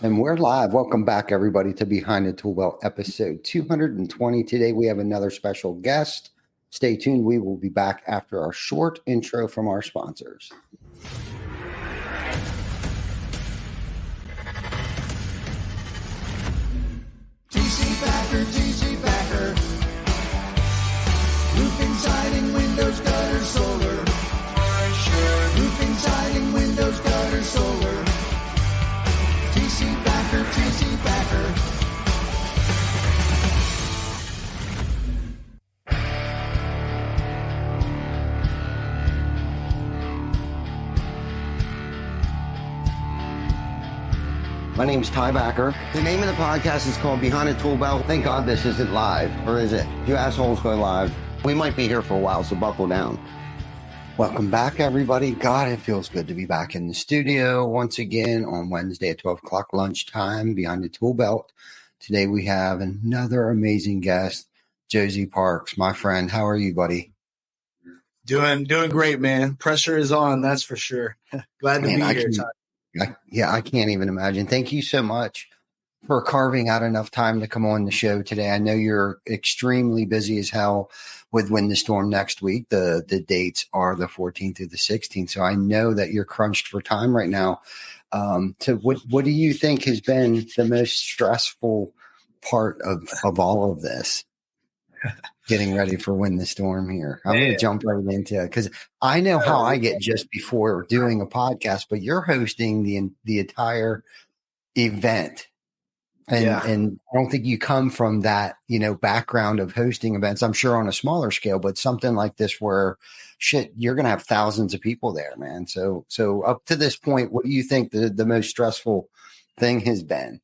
And we're live. Welcome back, everybody, to Behind the Tool Belt episode 220. Today, we have another special guest. Stay tuned. We will be back after our short intro from our sponsors. TC Backer. Roofing, siding, windows, gutters, solar. Roofing, siding, windows, gutters, solar. TC Backer. My name's Ty Backer. The name of the podcast is called Behind the Tool Belt. Thank God this isn't live, or is it? You assholes go live. We might be here for a while, so buckle down. Welcome back, everybody. God, it feels good to be back in the studio once again on Wednesday at 12 o'clock lunchtime, Behind the Tool Belt. Today we have another amazing guest, Josey Parks. My friend, how are you, buddy? Doing great, man. Pressure is on, that's for sure. Glad to be here, Todd. I can't even imagine. Thank you so much for carving out enough time to come on the show today. I know you're extremely busy as hell with Win the Storm next week. The dates are the 14th through the 16th. So I know that you're crunched for time right now. So what do you think has been the most stressful part of all of this? Getting ready for Win the Storm here. I'm going to jump right into it because I know how I get just before doing a podcast, but you're hosting the entire event. And I don't think you come from that, background of hosting events. I'm sure on a smaller scale, but something like this where you're going to have thousands of people there, man. So up to this point, what do you think the most stressful thing has been?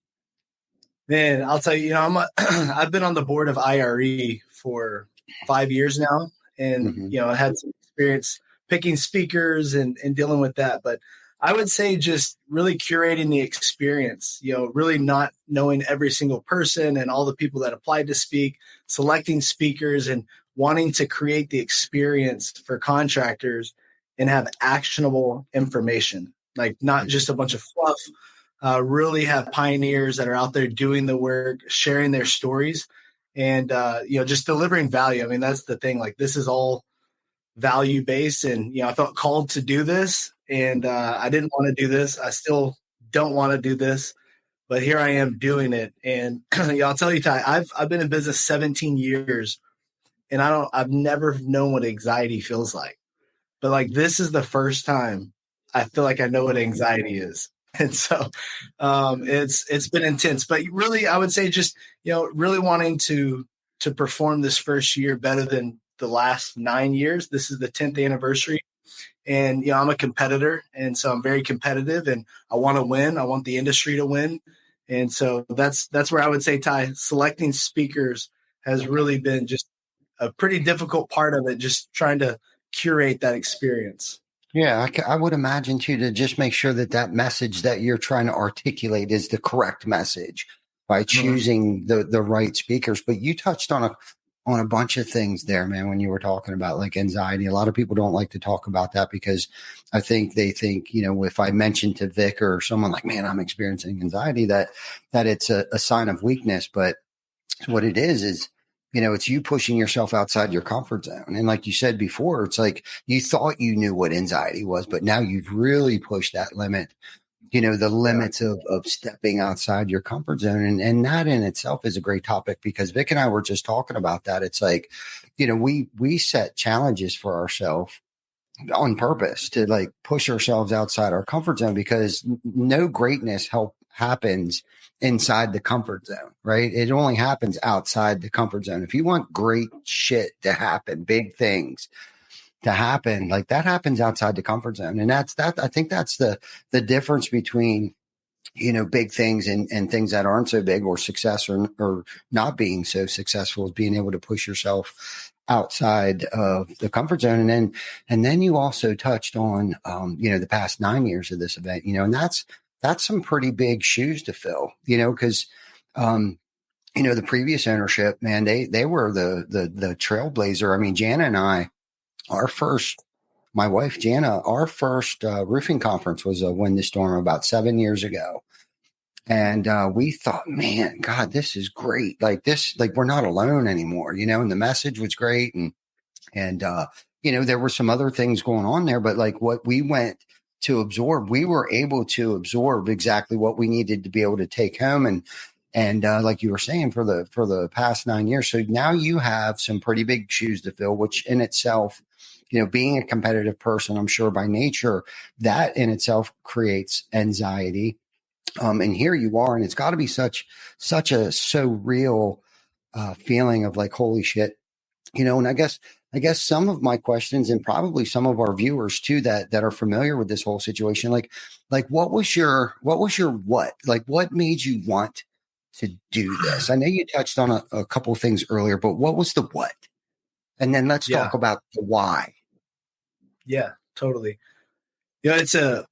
Man, I'll tell you, I've been on the board of IRE for 5 years now. And, I had some experience picking speakers and dealing with that. But I would say just really curating the experience, really not knowing every single person and all the people that applied to speak, selecting speakers and wanting to create the experience for contractors and have actionable information, like not just a bunch of fluff. Really have pioneers that are out there doing the work, sharing their stories, and just delivering value. I mean, that's the thing. Like, this is all value based, and I felt called to do this, and I didn't want to do this. I still don't want to do this, but here I am doing it. And I'll tell you, Ty, I've been in business 17 years, and I've never known what anxiety feels like. But like, this is the first time I feel like I know what anxiety is. And so it's been intense, but really, I would say just, really wanting to perform this first year better than the last 9 years. This is the 10th anniversary, and, I'm a competitor. And so I'm very competitive, and I want to win. I want the industry to win. And so that's where I would say, Ty, selecting speakers has really been just a pretty difficult part of it, just trying to curate that experience. Yeah, I would imagine too, to just make sure that message that you're trying to articulate is the correct message by choosing the right speakers. But you touched on a bunch of things there, man, when you were talking about like anxiety. A lot of people don't like to talk about that because I think they think, if I mention to Vic or someone like, man, I'm experiencing anxiety, that it's a sign of weakness. But what it is it's you pushing yourself outside your comfort zone. And like you said before, it's like you thought you knew what anxiety was, but now you've really pushed that limit, the limits of stepping outside your comfort zone. And that in itself is a great topic because Vic and I were just talking about that. It's like, we set challenges for ourselves on purpose to like push ourselves outside our comfort zone because no greatness happens inside the comfort zone, right? It only happens outside the comfort zone. If you want great shit to happen, big things to happen, like that happens outside the comfort zone. And I think that's the difference between, big things and things that aren't so big or success or not being so successful is being able to push yourself outside of the comfort zone. And then you also touched on, the past 9 years of this event, and that's some pretty big shoes to fill, because, the previous ownership, man, they were the trailblazer. I mean, Jana and I, my wife, Jana, our first roofing conference was a Win the Storm about 7 years ago. And we thought, man, God, this is great. Like this, like we're not alone anymore, you know, and the message was great. And you know, there were some other things going on there, but like what we went to absorb, we were able to absorb exactly what we needed to be able to take home. And like you were saying, for the past 9 years. So now you have some pretty big shoes to fill, which in itself, you know, being a competitive person, I'm sure by nature, that in itself creates anxiety. And here you are, and it's got to be such a so real feeling of like, holy shit, you know. And I guess some of my questions, and probably some of our viewers too, that are familiar with this whole situation, like what was your what, like what made you want to do this? I know you touched on a couple of things earlier, but what was the what? And then let's talk about the why. Yeah, totally. You know,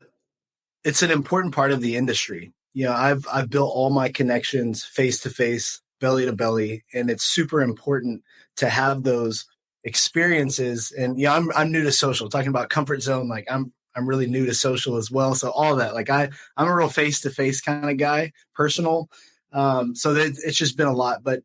it's an important part of the industry. You know, I've built all my connections face to face, belly to belly, and it's super important to have those experiences. And yeah, I'm new to social. Talking about comfort zone, like I'm really new to social as well. So all that, like I'm a real face to face kind of guy, personal. So that it's just been a lot. But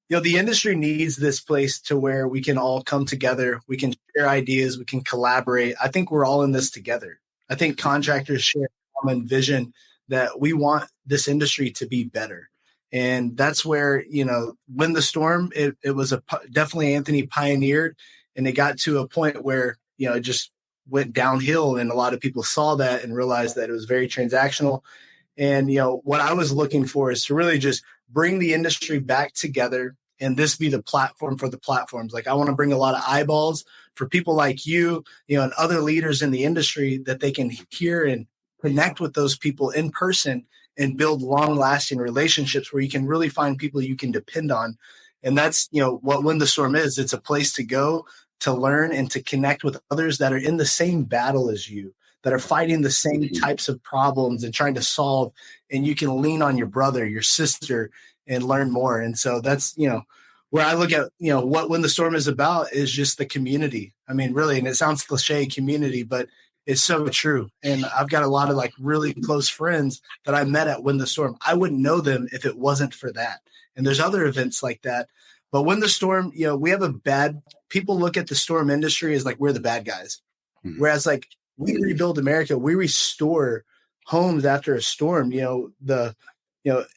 you know, the industry needs this place to where we can all come together, we can share ideas, we can collaborate. I think we're all in this together. I think contractors share a common vision that we want this industry to be better. And that's where, you know, when the storm, it was definitely Anthony pioneered, and it got to a point where, you know, it just went downhill, and a lot of people saw that and realized that it was very transactional. And, you know, what I was looking for is to really just bring the industry back together, and this be the platform for the platforms. Like I want to bring a lot of eyeballs for people like you know, and other leaders in the industry, that they can hear and connect with those people in person and build long lasting relationships where you can really find people you can depend on. And that's, you know, what When the Storm is. It's a place to go to learn and to connect with others that are in the same battle as you, that are fighting the same types of problems and trying to solve. And you can lean on your brother, your sister, and learn more. And so that's, you know, where I look at, you know, what When the Storm is about is just the community. I mean, really, and it sounds cliche, community, but it's so true. And I've got a lot of like really close friends that I met at When the Storm. I wouldn't know them if it wasn't for that. And there's other events like that. But When the Storm, you know, we have people look at the storm industry as like we're the bad guys. Whereas like we rebuild America, we restore homes after a storm. You know, the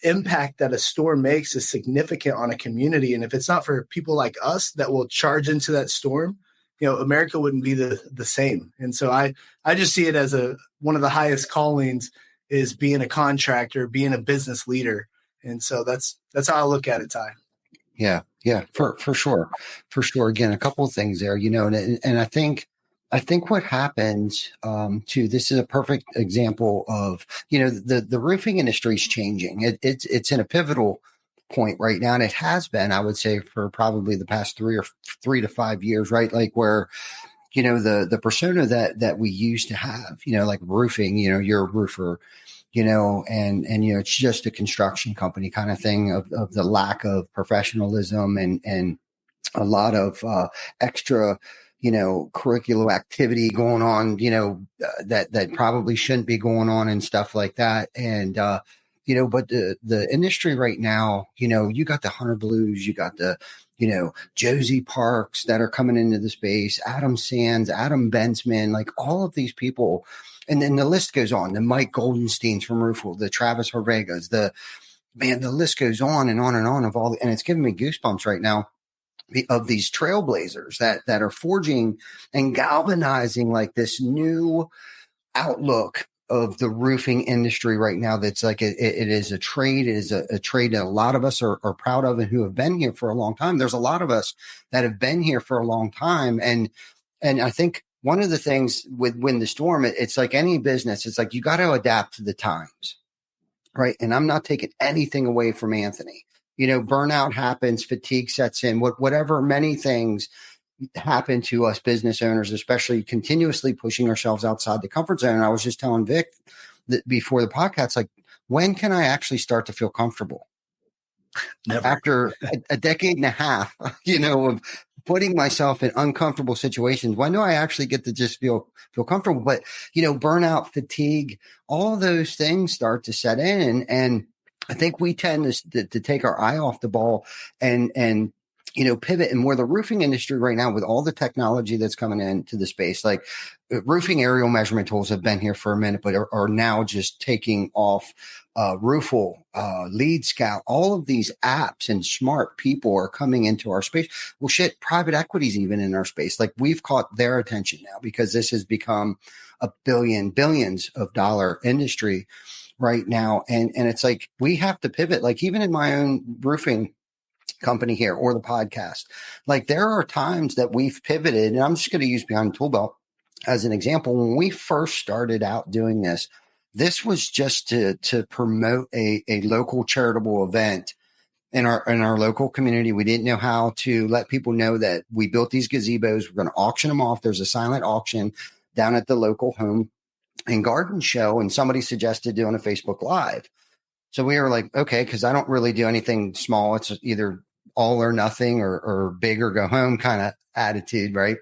impact that a storm makes is significant on a community. And if it's not for people like us that will charge into that storm, you know, America wouldn't be the same. And so I just see it as one of the highest callings is being a contractor, being a business leader. And so that's how I look at it, Ty. Yeah, for sure. For sure. Again, a couple of things there, you know, and I think what happens too, this is a perfect example of, you know, the roofing industry is changing. It's in a pivotal point right now, and it has been, I would say, for probably the past 3 to 5 years, right? Like where, you know, the persona that we used to have, you know, like roofing, you know, you're a roofer, you know, and you know, it's just a construction company kind of thing, of the lack of professionalism and a lot of extra, you know, curricular activity going on, you know, that probably shouldn't be going on and stuff like that. And you know, but the industry right now, you know, you got the Hunter Blues, you got the, you know, Josey Parks that are coming into the space, Adam Sands, Adam Bensman, like all of these people. And then the list goes on, the Mike Goldensteins from Roofle, the Travis Horvegas, the list goes on and on and on of all, and it's giving me goosebumps right now of these trailblazers that are forging and galvanizing like this new outlook of the roofing industry right now. That's like, it is a trade. It is a trade that a lot of us are proud of and who have been here for a long time. There's a lot of us that have been here for a long time. And I think one of the things with When the Storm, it's like any business, it's like you got to adapt to the times, right? And I'm not taking anything away from Anthony. You know, burnout happens, fatigue sets in, whatever, many things happen to us business owners, especially continuously pushing ourselves outside the comfort zone. And I was just telling Vic that before the podcast, like, when can I actually start to feel comfortable? Never. After a decade and a half, you know, of putting myself in uncomfortable situations. Why do I actually get to just feel comfortable? But, burnout, fatigue, all those things start to set in. And I think we tend to take our eye off the ball and pivot. And where the roofing industry right now, with all the technology that's coming into the space, like roofing aerial measurement tools have been here for a minute, but are now just taking off. Roofle, Lead Scout, all of these apps and smart people are coming into our space. Well, shit, private equity's even in our space. Like, we've caught their attention now because this has become a billions of dollar industry right now. And it's like, we have to pivot. Like, even in my own roofing company here or the podcast, like, there are times that we've pivoted, and I'm just going to use Behind the Tool Belt as an example. When we first started out doing this was just to promote a local charitable event in our local community. We didn't know how to let people know that we built these gazebos. We're going to auction them off. There's a silent auction down at the local home and garden show, and somebody suggested doing a Facebook Live. So we were like, okay, because I don't really do anything small. It's either all or nothing or big or go home kind of attitude, right?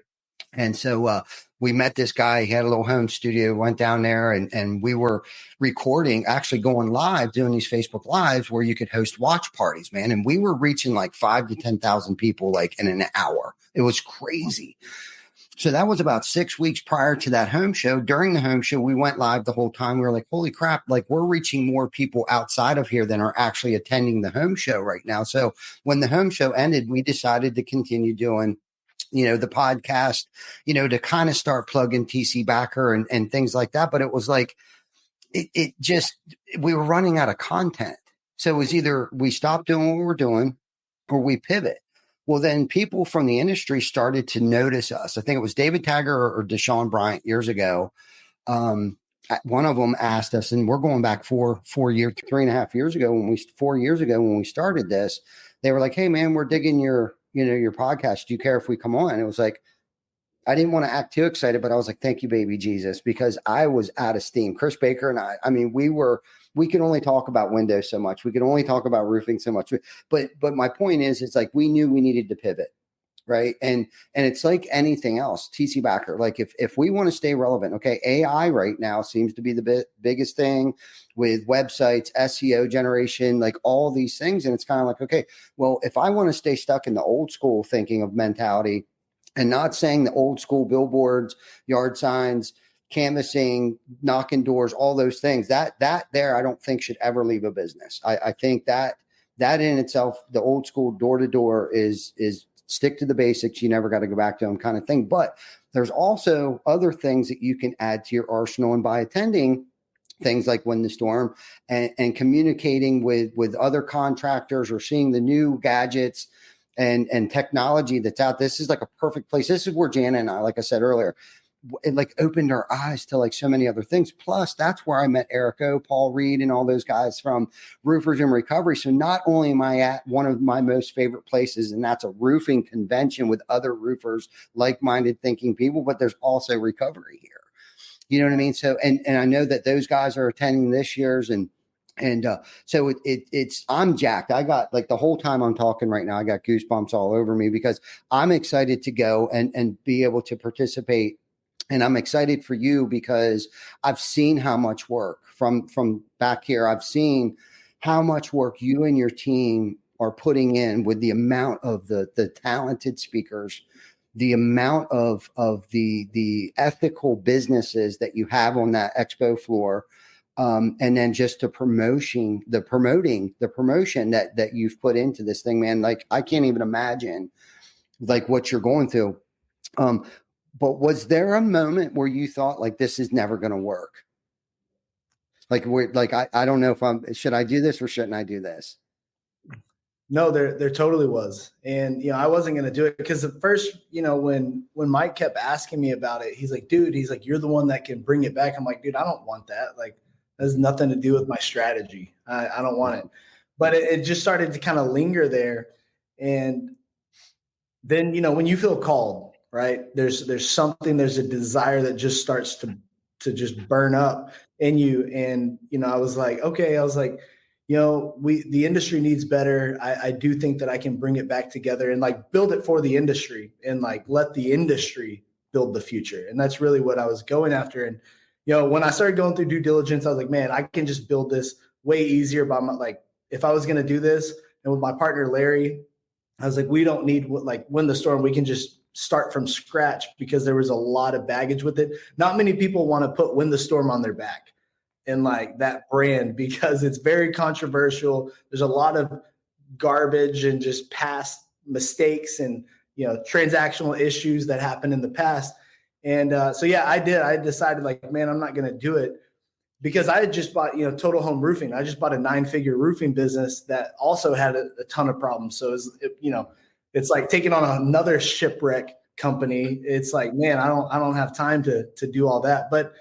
And so we met this guy. He had a little home studio, went down there, and we were recording, actually going live, doing these Facebook Lives where you could host watch parties, man. And we were reaching like 5,000 to 10,000 people like in an hour. It was crazy. So that was about 6 weeks prior to that home show. During the home show, we went live the whole time. We were like, holy crap, like, we're reaching more people outside of here than are actually attending the home show right now. So when the home show ended, we decided to continue doing the podcast, to kind of start plugging TC Backer and things like that. But it was like, it just, we were running out of content. So it was either we stopped doing what we were doing or we pivot. Well, then people from the industry started to notice us. I think it was David Tagger or Deshaun Bryant years ago. One of them asked us, and we're going back 4 years, 3.5 years ago, 4 years ago when we started this, they were like, hey man, we're digging your podcast. Do you care if we come on? And it was like, I didn't want to act too excited, but I was like, thank you, baby Jesus, because I was out of steam. Chris Baker and I mean, we could only talk about windows so much. We could only talk about roofing so much. But my point is, it's like, we knew we needed to pivot. Right. And it's like anything else, TC Backer, like if we want to stay relevant, okay, AI right now seems to be the biggest thing with websites, SEO generation, like all these things. And it's kind of like, okay, well, if I want to stay stuck in the old school thinking of mentality and not saying the old school billboards, yard signs, canvassing, knocking doors, all those things, that there, I don't think should ever leave a business. I think that in itself, the old school door to door is stick to the basics. You never got to go back to them kind of thing. But there's also other things that you can add to your arsenal. And by attending things like Win the Storm and communicating with other contractors or seeing the new gadgets and technology that's out, this is like a perfect place. This is where Jana and I, like I said earlier, it like opened our eyes to like so many other things. Plus, that's where I met Erico, Paul Reed, and all those guys from Roofers in Recovery. So not only am I at one of my most favorite places, and that's a roofing convention with other roofers, like-minded thinking people, but there's also recovery here. You know what I mean? So, and I know that those guys are attending this year's, and so it's, I'm jacked. I got, like, the whole time I'm talking right now, I got goosebumps all over me because I'm excited to go and be able to participate. And I'm excited for you because I've seen how much work from back here. I've seen how much work you and your team are putting in with the amount of the talented speakers, the amount of the ethical businesses that you have on that expo floor. And then just the promotion that you've put into this thing, man. Like, I can't even imagine like what you're going through. But was there a moment where you thought like, this is never going to work? Like, I don't know if should I do this or shouldn't I do this? No, there totally was. And, I wasn't going to do it because at first, when Mike kept asking me about it, he's like, dude, you're the one that can bring it back. I'm like, dude, I don't want that. Like, that has nothing to do with my strategy. I don't want it. But it just started to kind of linger there. And then, when you feel called, right, there's a desire that just starts to just burn up in you. And, I was like, okay, the industry needs better. I do think that I can bring it back together and like build it for the industry and like let the industry build the future. And that's really what I was going after. And, when I started going through due diligence, I was like, man, I can just build this way easier by if I was going to do this and with my partner, Larry, I was like, we don't need Win the Storm. We can just start from scratch because there was a lot of baggage with it. Not many people want to put Win the Storm on their back and like that brand because it's very controversial. There's a lot of garbage and just past mistakes and, transactional issues that happened in the past. And so, yeah, I did. I decided man, I'm not going to do it because I had just bought, Total Home Roofing. I just bought a 9-figure roofing business that also had a ton of problems. So it's like taking on another shipwreck company. It's like, man, I don't have time to do all that. But,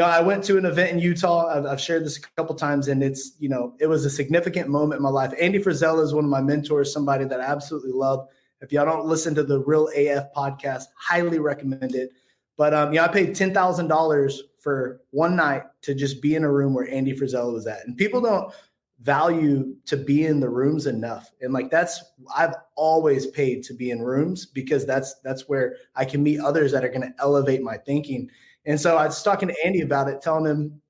I went to an event in Utah. I've shared this a couple times, and it's, it was a significant moment in my life. Andy Frisella is one of my mentors, somebody that I absolutely love. If y'all don't listen to the Real AF podcast, highly recommend it. But, I paid $10,000 for one night to just be in a room where Andy Frisella was at. And people don't value to be in the rooms enough. And I've always paid to be in rooms because that's where I can meet others that are going to elevate my thinking. And so I was talking to Andy about it, telling him,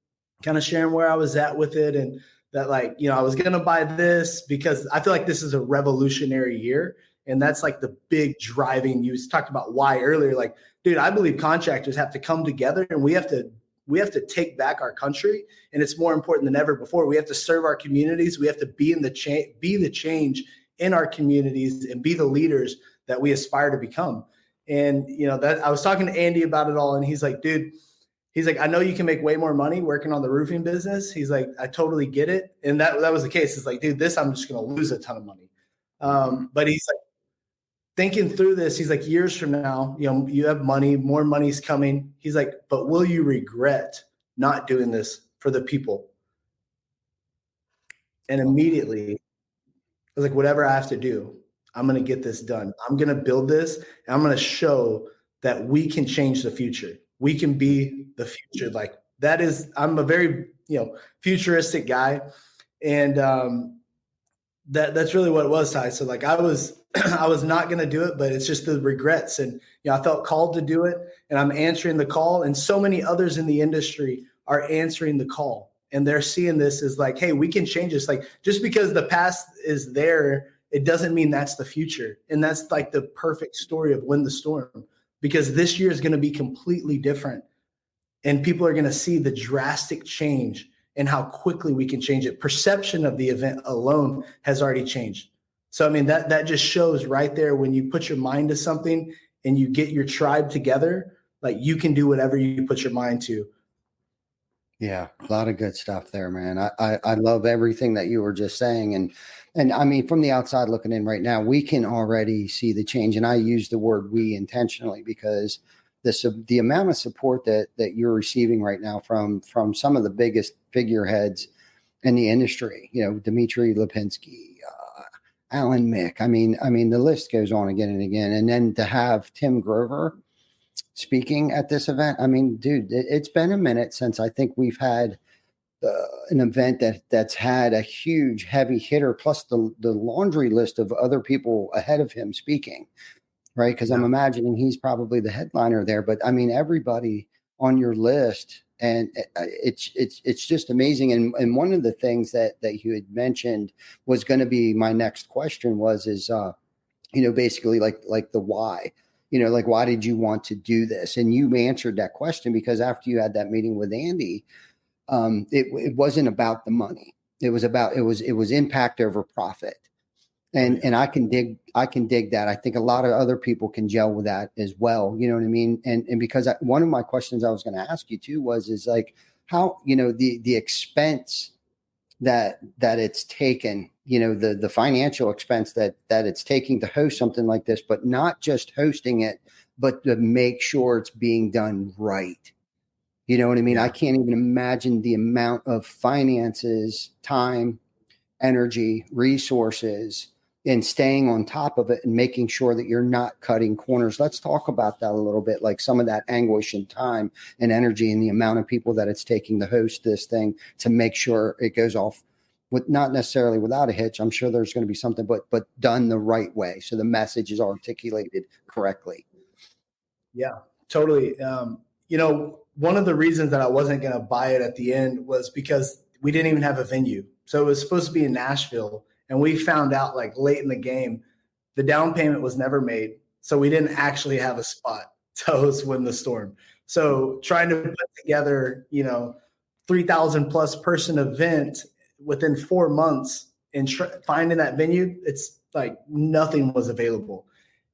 kind of sharing where I was at with it. And that I was going to buy this because I feel like this is a revolutionary year. And that's like the big driving, you talked about why earlier, dude, I believe contractors have to come together and we have to take back our country. And it's more important than ever before. We have to serve our communities. We have to be the change in our communities and be the leaders that we aspire to become. And, that I was talking to Andy about it all. And he's like, dude, I know you can make way more money working on the roofing business. He's like, I totally get it. And that was the case. It's like, dude, this, I'm just going to lose a ton of money. But he's like, thinking through this, he's like, years from now, you have money, more money's coming. He's like, but will you regret not doing this for the people? And immediately I was like, whatever I have to do, I'm going to get this done. I'm going to build this and I'm going to show that we can change the future. We can be the future. I'm a very, futuristic guy. And, that's really what it was, Ty. So I was not going to do it, but it's just the regrets. And, I felt called to do it and I'm answering the call. And so many others in the industry are answering the call and they're seeing this as hey, we can change this. Just because the past is there, it doesn't mean that's the future. And that's the perfect story of Win the Storm, because this year is going to be completely different. And people are going to see the drastic change and how quickly we can change it. Perception of the event alone has already changed. So, that just shows right there when you put your mind to something and you get your tribe together, you can do whatever you put your mind to. Yeah, a lot of good stuff there, man. I love everything that you were just saying. And from the outside looking in right now, we can already see the change. And I use the word we intentionally because the amount of support that you're receiving right now from some of the biggest figureheads in the industry, Dmitry Lipinski, Alan Mick. The list goes on again and again. And then to have Tim Grover speaking at this event, dude, it's been a minute since I think we've had an event that's had a huge heavy hitter plus the laundry list of other people ahead of him speaking. Right. Because I'm imagining he's probably the headliner there. But everybody on your list, and it's just amazing. And one of the things that you had mentioned was going to be my next question is basically like the why, why did you want to do this? And you answered that question because after you had that meeting with Andy, it wasn't about the money. It was impact over profit. And I can dig that. I think a lot of other people can gel with that as well. You know what I mean? And because one of my questions I was going to ask you too is how, the expense that it's taken, the financial expense that it's taking to host something like this, but not just hosting it, but to make sure it's being done right. You know what I mean? Yeah. I can't even imagine the amount of finances, time, energy, resources, and staying on top of it and making sure that you're not cutting corners. Let's talk about that a little bit, like some of that anguish and time and energy and the amount of people that it's taking to host this thing to make sure it goes off with not necessarily without a hitch. I'm sure there's going to be something, but done the right way. So the message is articulated correctly. Yeah, totally. One of the reasons that I wasn't going to buy it at the end was because we didn't even have a venue. So it was supposed to be in Nashville. And we found out like late in the game, the down payment was never made. So we didn't actually have a spot to host Win the Storm. So trying to put together, 3,000 plus person event within 4 months and finding that venue, it's like nothing was available.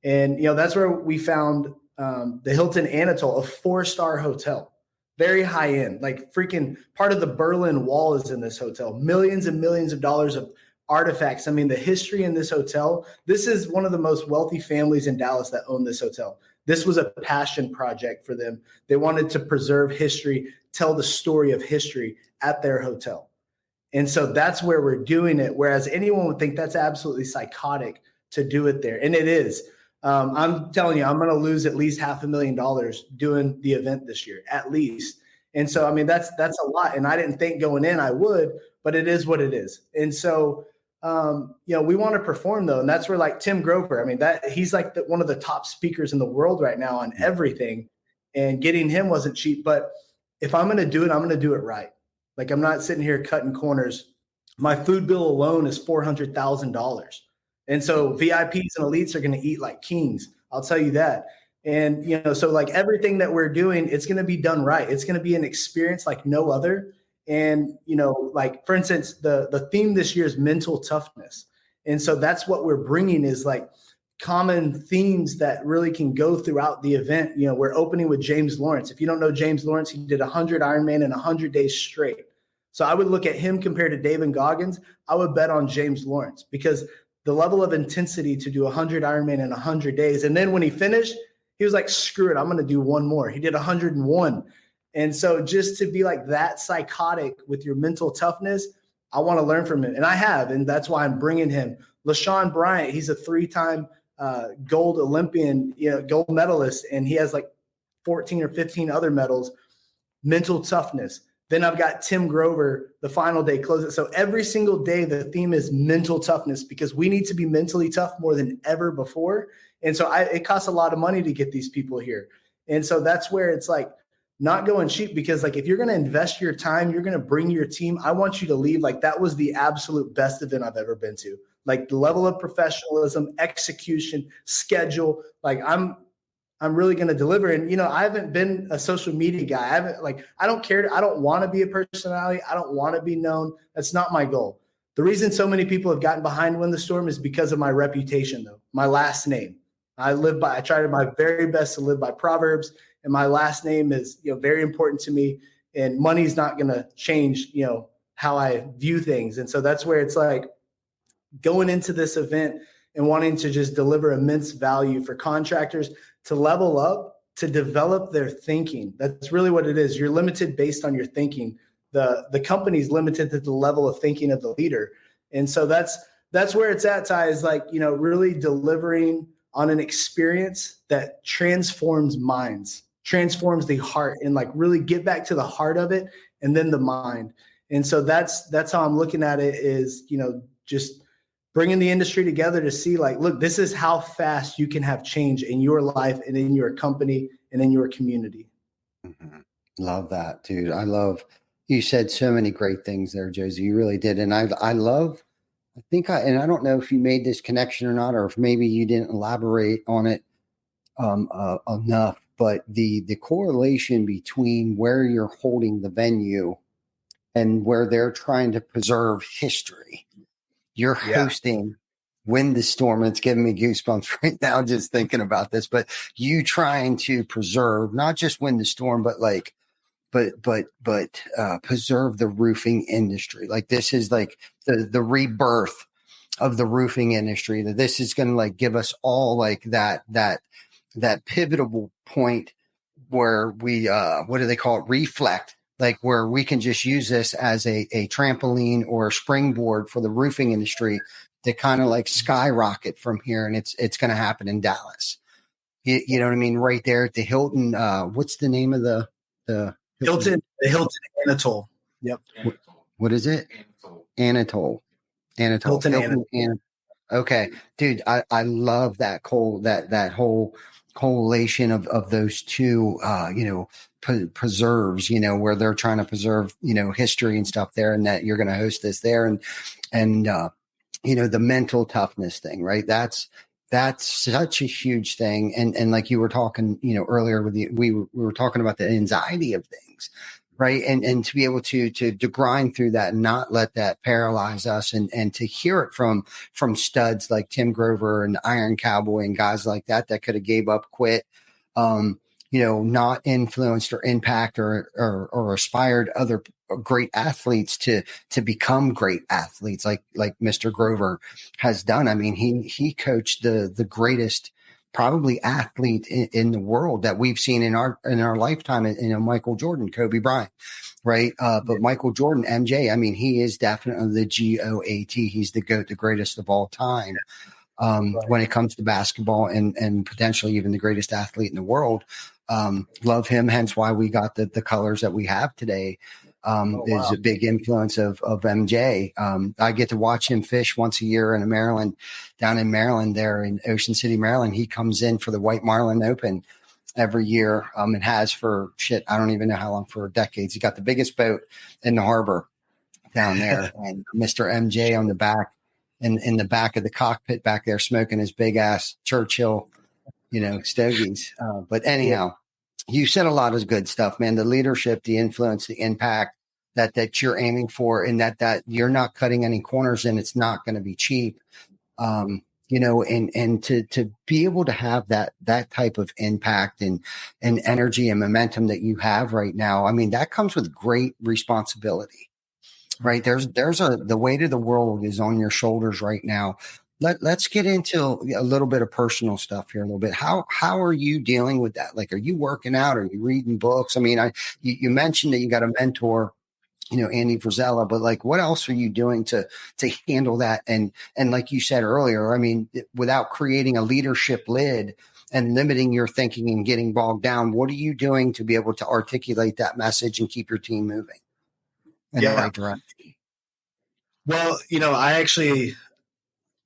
And, that's where we found the Hilton Anatole, a 4-star hotel, very high end, like freaking part of the Berlin Wall is in this hotel, millions and millions of dollars of artifacts. I mean, the history in this hotel, this is one of the most wealthy families in Dallas that own this hotel. This was a passion project for them. They wanted to preserve history, tell the story of history at their hotel. And so that's where we're doing it. Whereas anyone would think that's absolutely psychotic to do it there. And it is. I'm telling you, I'm going to lose at least $500,000 doing the event this year, at least. And so, I mean, that's a lot. And I didn't think going in I would, but it is what it is. And so, we want to perform though. And that's where like Tim Grover, I mean, he's like one of the top speakers in the world right now on everything, and getting him wasn't cheap. But if I'm going to do it, I'm going to do it right. Like I'm not sitting here cutting corners. My food bill alone is $400,000. And so VIPs and elites are going to eat like kings. I'll tell you that. And, so like everything that we're doing, it's going to be done right. It's going to be an experience like no other. And, like, for instance, the theme this year is mental toughness. And so that's what we're bringing is like common themes that really can go throughout the event. We're opening with James Lawrence. If you don't know James Lawrence, he did 100 Ironman in 100 days straight. So I would look at him compared to David Goggins. I would bet on James Lawrence because the level of intensity to do 100 Ironman in 100 days. And then when he finished, he was like, screw it, I'm going to do one more. He did 101. And so just to be like that psychotic with your mental toughness, I want to learn from him. And I have, and that's why I'm bringing him. LaShawn Bryant, he's a 3-time gold Olympian, gold medalist, and he has like 14 or 15 other medals, mental toughness. Then I've got Tim Grover, the final day close it. So every single day, the theme is mental toughness because we need to be mentally tough more than ever before. And so it costs a lot of money to get these people here. And so that's where it's like not going cheap because like if you're going to invest your time, you're going to bring your team. I want you to leave like that was the absolute best event I've ever been to. Like the level of professionalism, execution, schedule, like I'm really going to deliver. And, I haven't been a social media guy. I don't care. I don't want to be a personality. I don't want to be known. That's not my goal. The reason so many people have gotten behind Win the Storm is because of my reputation, though. My last name. I try to my very best to live by Proverbs, and my last name is, very important to me, and money's not going to change, how I view things. And so that's where it's like going into this event and wanting to just deliver immense value for contractors to level up, to develop their thinking. That's really what it is. You're limited based on your thinking. The company's limited to the level of thinking of the leader. And so that's where it's at, Ty, is like, really delivering on an experience that transforms minds, transforms the heart, and like really get back to the heart of it and then the mind. And so that's how I'm looking at it is, just bringing the industry together to see like, look, this is how fast you can have change in your life and in your company and in your community. Mm-hmm. Love that, dude. You said so many great things there, Josey. You really did. And I don't know if you made this connection or not, or if maybe you didn't elaborate on it enough, but the correlation between where you're holding the venue and where they're trying to preserve history. You're hosting Win the Storm. It's giving me goosebumps right now just thinking about this, but you trying to preserve, not just Win the Storm, but preserve the roofing industry. Like this is like the rebirth of the roofing industry, that this is going to like give us all like that pivotal point where we, what do they call it? Reflect, like where we can just use this as a trampoline or a springboard for the roofing industry to kind of like skyrocket from here. And it's going to happen in Dallas. You know what I mean? Right there at the Hilton. What's the name of the Hilton Anatole. Yep. What is it? Anatole. Hilton Anatole. Okay, dude, I love that that whole correlation of those two, preserves, where they're trying to preserve, history and stuff there, and that you're going to host this there, and the mental toughness thing, right? That's such a huge thing. And like you were talking, earlier we were talking about the anxiety of things, right? And to be able to grind through that and not let that paralyze us, and to hear it from studs like Tim Grover and Iron Cowboy and guys like that could have gave up, quit, not influenced or impact or aspired other great athletes to become great athletes like Mr. Grover has done. I mean, he coached the greatest probably athlete in the world that we've seen in our lifetime, Michael Jordan, Kobe Bryant, right? But Michael Jordan, MJ, I mean, he is definitely the GOAT. He's the GOAT, the greatest of all time. When it comes to basketball and potentially even the greatest athlete in the world. Love him. Hence why we got the colors that we have today. Is a big influence of MJ. I get to watch him fish once a year down in Maryland there in Ocean City, Maryland. He comes in for the White Marlin Open every year, and has for I don't even know how long, for decades. He got the biggest boat in the harbor down there, and Mr. MJ on the back, in the back of the cockpit back there, smoking his big ass Churchill, stogies. But anyhow, you said a lot of good stuff, man. The leadership, the influence, the impact that you're aiming for, and that you're not cutting any corners, and it's not going to be cheap. And to be able to have that type of impact and energy and momentum that you have right now, I mean, that comes with great responsibility, right? The weight of the world is on your shoulders right now. Let's get into a little bit of personal stuff here a little bit. How are you dealing with that? Like, are you working out? Are you reading books? I mean, you mentioned that you got a mentor, Andy Frisella, but like, what else are you doing to handle that? And like you said earlier, I mean, without creating a leadership lid and limiting your thinking and getting bogged down, what are you doing to be able to articulate that message and keep your team moving in the right direction? Well, I actually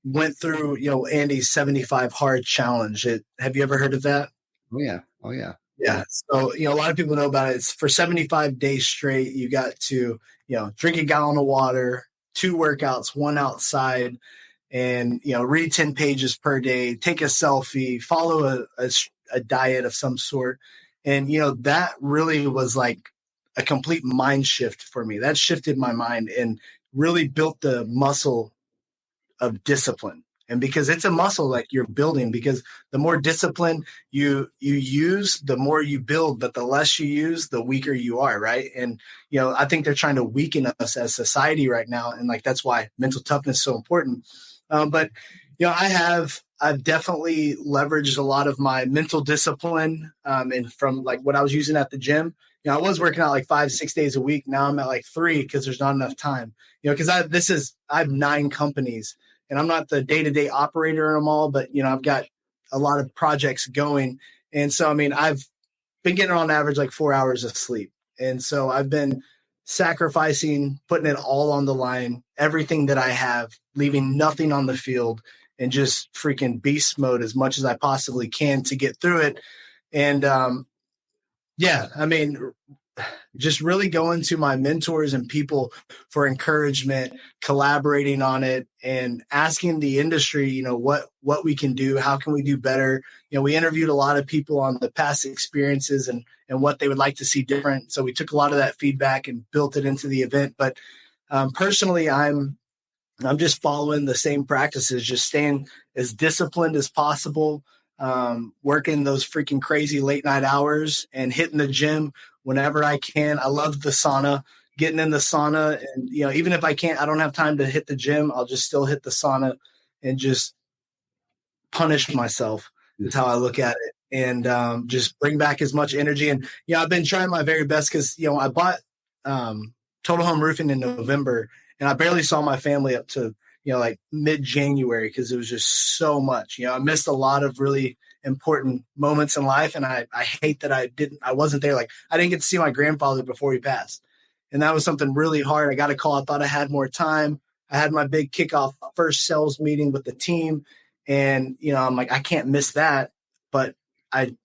went through, Andy's 75 hard challenge. Have you ever heard of that? Oh yeah. Yeah. So, a lot of people know about it. It's for 75 days straight. You got to, drink a gallon of water, 2 workouts, 1 outside, and, read 10 pages per day, take a selfie, follow a diet of some sort. And, that really was like a complete mind shift for me. That shifted my mind and really built the muscle of discipline. And because it's a muscle like you're building, because the more discipline you use, the more you build, but the less you use, the weaker you are. Right. And, I think they're trying to weaken us as society right now. And like, that's why mental toughness is so important. But, I've definitely leveraged a lot of my mental discipline. And from like what I was using at the gym, I was working out like 5-6 days a week. Now I'm at like 3 because there's not enough time, because I have 9 companies. And I'm not the day-to-day operator in them all, but, I've got a lot of projects going. And so, I mean, I've been getting on average like 4 hours of sleep. And so I've been sacrificing, putting it all on the line, everything that I have, leaving nothing on the field, and just freaking beast mode as much as I possibly can to get through it. And, I mean, just really going to my mentors and people for encouragement, collaborating on it, and asking the industry, what we can do, how can we do better? We interviewed a lot of people on the past experiences and what they would like to see different. So we took a lot of that feedback and built it into the event. But personally, I'm just following the same practices, just staying as disciplined as possible, working those freaking crazy late night hours and hitting the gym whenever I can. I love the sauna, getting in the sauna. And, even if I don't have time to hit the gym, I'll just still hit the sauna and just punish myself. Is how I look at it. And just bring back as much energy. And, I've been trying my very best because, I bought Total Home Roofing in November, and I barely saw my family up to, like mid-January because it was just so much. I missed a lot of really important moments in life, and I hate that I wasn't there. Like, I didn't get to see my grandfather before he passed. And that was something really hard. I got a call. I thought I had more time. I had my big kickoff first sales meeting with the team. And, I'm like, I can't miss that. But I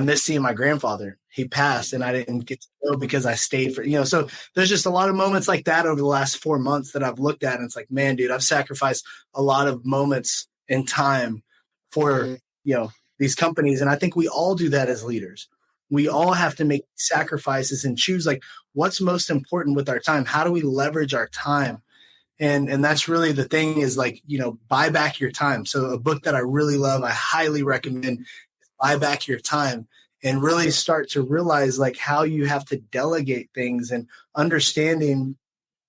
miss seeing my grandfather. He passed and I didn't get to go because I stayed for, so there's just a lot of moments like that over the last 4 months that I've looked at. And it's like, man, dude, I've sacrificed a lot of moments and time for, these companies. And I think we all do that as leaders. We all have to make sacrifices and choose like what's most important with our time. How do we leverage our time? And that's really the thing is like, buy back your time. So a book that I really love, I highly recommend, Buy Back Your Time, and really start to realize like how you have to delegate things and understanding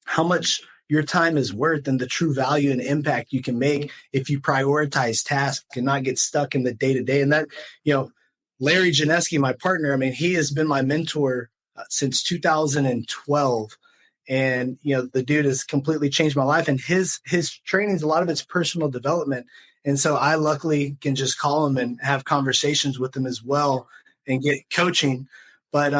how much your time is worth and the true value and impact you can make if you prioritize tasks and not get stuck in the day to day. And that, Larry Janeski, my partner, I mean, he has been my mentor since 2012. And, the dude has completely changed my life, and his trainings, a lot of it's personal development. And so I luckily can just call him and have conversations with him as well and get coaching. But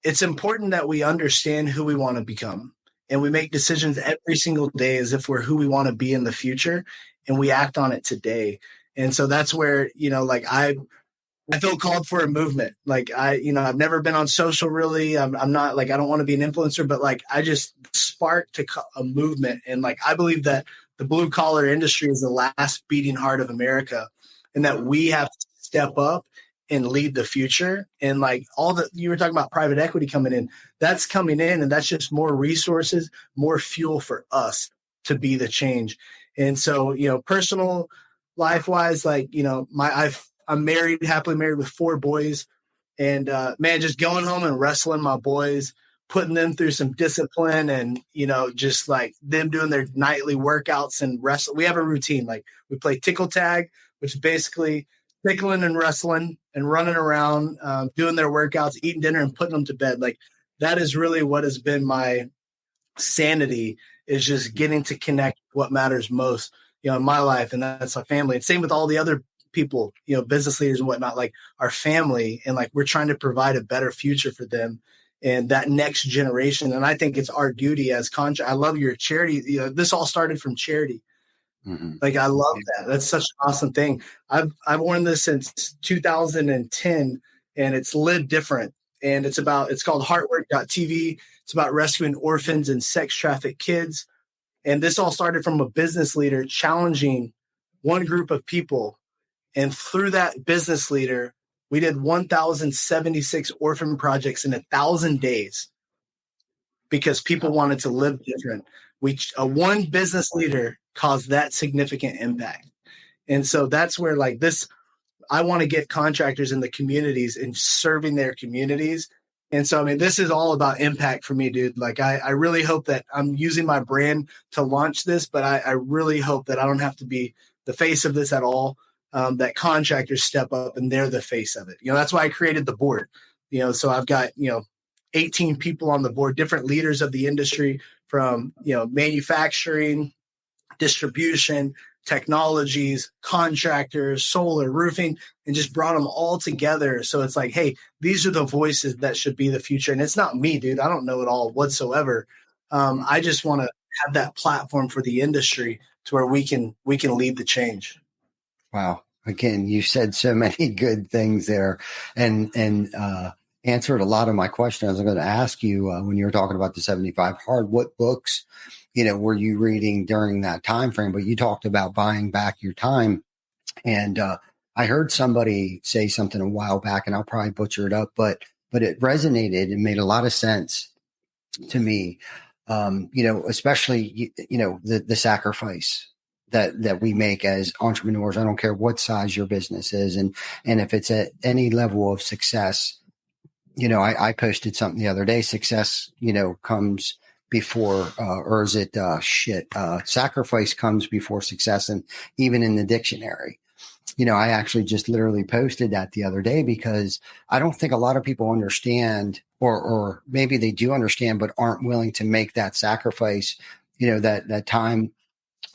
it's important that we understand who we want to become, and we make decisions every single day as if we're who we want to be in the future, and we act on it today. And so that's where, like I feel called for a movement. Like I've never been on social really. I'm not like, I don't want to be an influencer, but like I just sparked a movement. And like, I believe that the blue collar industry is the last beating heart of America, and that we have to step up and lead the future. And like you were talking about private equity coming in, that's coming in, and that's just more resources, more fuel for us to be the change. And so, personal life wise, like, I'm married, happily married with 4 boys, and man, just going home and wrestling my boys, putting them through some discipline, and just like them doing their nightly workouts and wrestle. We have a routine. Like we play tickle tag, which is basically tickling and wrestling and running around, doing their workouts, eating dinner, and putting them to bed. Like that is really what has been my sanity, is just getting to connect what matters most, in my life, and that's my family. And same with all the other people, business leaders and whatnot, like our family, and like we're trying to provide a better future for them and that next generation. And I think it's our duty as I love your charity. This all started from charity. Mm-hmm. Like I love that. That's such an awesome thing. I've worn this since 2010, and it's Live Different. And it's called heartwork.tv. It's about rescuing orphans and sex trafficked kids. And this all started from a business leader challenging one group of people. And through that business leader, we did 1,076 orphan projects in 1,000 days because people wanted to live different. One business leader caused that significant impact. And so that's where like this, I want to get contractors in the communities and serving their communities. And so, I mean, this is all about impact for me, dude. Like, I really hope that I'm using my brand to launch this, but I really hope that I don't have to be the face of this at all, that contractors step up and they're the face of it. That's why I created the board, so I've got, 18 people on the board, different leaders of the industry from, manufacturing, distribution, technologies, contractors, solar, roofing, and just brought them all together. So it's like, hey, these are the voices that should be the future. And it's not me, dude. I don't know it all whatsoever. I just want to have that platform for the industry to where we can lead the change. Wow. Again, you said so many good things there, and answered a lot of my questions. I was going to ask you when you were talking about the 75 hard, what books, were you reading during that time frame? But you talked about buying back your time. And I heard somebody say something a while back, and I'll probably butcher it up, but it resonated and made a lot of sense to me. Especially, the sacrifice that we make as entrepreneurs. I don't care what size your business is. And if it's at any level of success, I posted something the other day, success, comes before, or is it, sacrifice comes before success. And even in the dictionary, I actually just literally posted that the other day because I don't think a lot of people understand, or maybe they do understand, but aren't willing to make that sacrifice, that time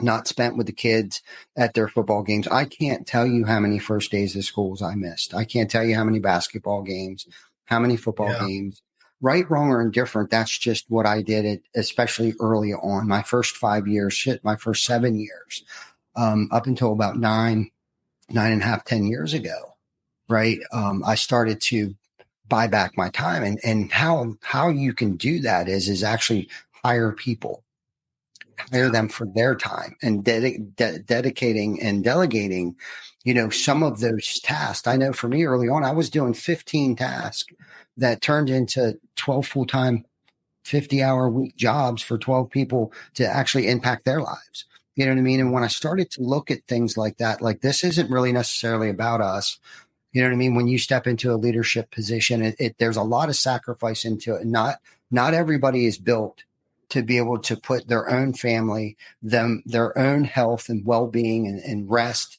not spent with the kids at their football games. I can't tell you how many first days of schools I missed. I can't tell you how many basketball games, how many football games. right, wrong, or indifferent. That's just what I did, especially early on. My first 5 years, my first 7 years, up until about 9.5, 10 years ago, right? I started to buy back my time, and how you can do that is actually hire people, hire them for their time, and dedicating and delegating, some of those tasks. I know for me early on, I was doing 15 tasks that turned into 12 full-time 50-hour week jobs for 12 people to actually impact their lives. You know what I mean? And when I started to look at things like that, like this isn't really necessarily about us. You know what I mean? When you step into a leadership position, there's a lot of sacrifice into it. Not everybody is built to be able to put their own family, their own health and well-being and rest,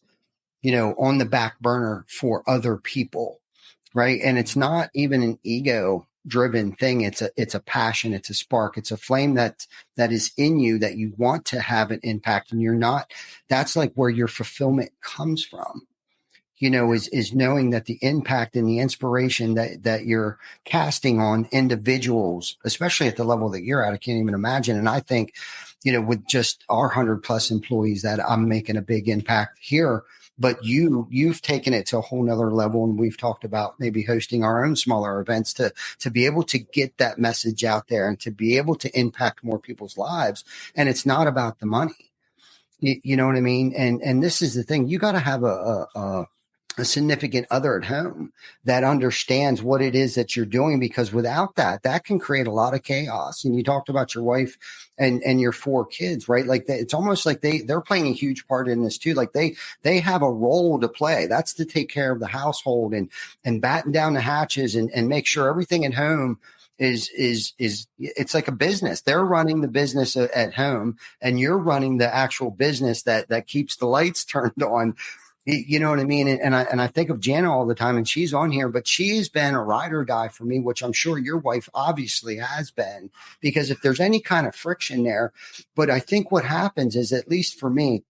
on the back burner for other people. Right. And it's not even an ego driven thing. It's a passion. It's a spark. It's a flame that is in you that you want to have an impact, and you're not. That's like where your fulfillment comes from. Is knowing that the impact and the inspiration that you're casting on individuals, especially at the level that you're at, I can't even imagine. And I think, with just our 100+ employees, that I'm making a big impact here. But you've taken it to a whole nother level. And we've talked about maybe hosting our own smaller events to be able to get that message out there and to be able to impact more people's lives. And it's not about the money. You know what I mean? And this is the thing. You got to have a significant other at home that understands what it is that you're doing, because without that can create a lot of chaos. And you talked about your wife and your 4 kids, right? Like it's almost like they're playing a huge part in this too. Like they have a role to play. That's to take care of the household and batten down the hatches and make sure everything at home is it's like a business. They're running the business at home, and you're running the actual business that keeps the lights turned on. You know what I mean? And I think of Jana all the time, and she's on here, but she's been a ride or die for me, which I'm sure your wife obviously has been, because if there's any kind of friction there, but I think what happens is, at least for me,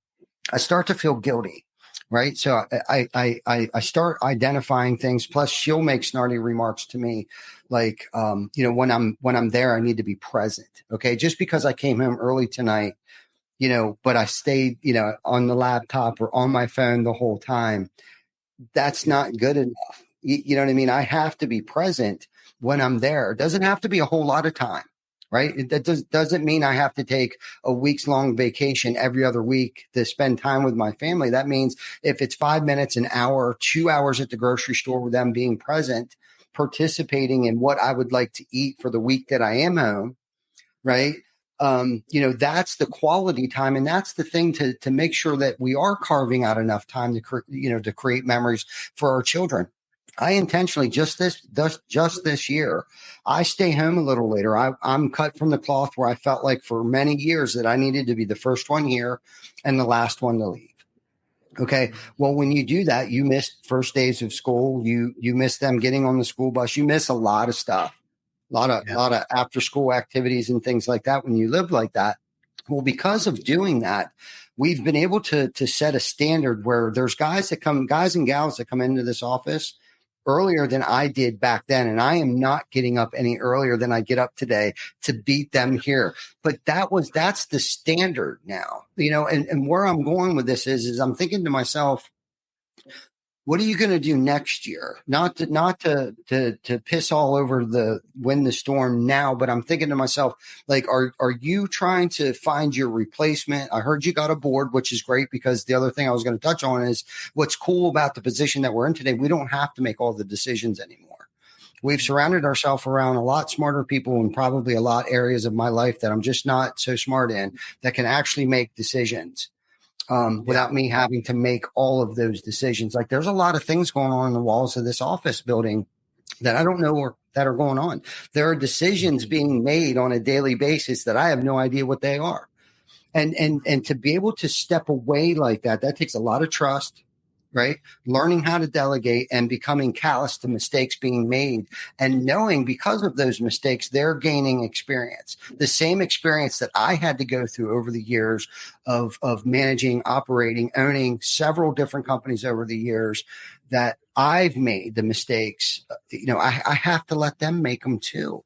I start to feel guilty. Right. So I start identifying things. Plus she'll make snarty remarks to me like, when I'm there, I need to be present. Okay. Just because I came home early tonight, but I stayed, on the laptop or on my phone the whole time, that's not good enough. You know what I mean? I have to be present when I'm there. It doesn't have to be a whole lot of time, right? That doesn't mean I have to take a week's long vacation every other week to spend time with my family. That means if it's 5 minutes, an hour, 2 hours at the grocery store with them, being present, participating in what I would like to eat for the week that I am home, right? That's the quality time. And that's the thing to make sure that we are carving out enough time to create memories for our children. I intentionally just this year, I stay home a little later. I'm cut from the cloth where I felt like for many years that I needed to be the first one here and the last one to leave. Okay. Well, when you do that, you miss first days of school. You miss them getting on the school bus. You miss a lot of stuff. A lot of after school activities and things like that when you live like that. Well, because of doing that, we've been able to set a standard where there's guys and gals that come into this office earlier than I did back then. And I am not getting up any earlier than I get up today to beat them here. But that's the standard now, and where I'm going with this is I'm thinking to myself, what are you going to do next year? Not to piss all over win the storm now, but I'm thinking to myself, like, are you trying to find your replacement? I heard you got a board, which is great, because the other thing I was going to touch on is what's cool about the position that we're in today. We don't have to make all the decisions anymore. We've surrounded ourselves around a lot smarter people in probably a lot areas of my life that I'm just not so smart in, that can actually make decisions. Without me having to make all of those decisions. Like, there's a lot of things going on in the walls of this office building that I don't know that are going on. There are decisions being made on a daily basis that I have no idea what they are. And to be able to step away like that takes a lot of trust. right? Learning how to delegate and becoming callous to mistakes being made and knowing because of those mistakes, they're gaining experience. The same experience that I had to go through over the years of managing, operating, owning several different companies over the years that I've made the mistakes, I have to let them make them too.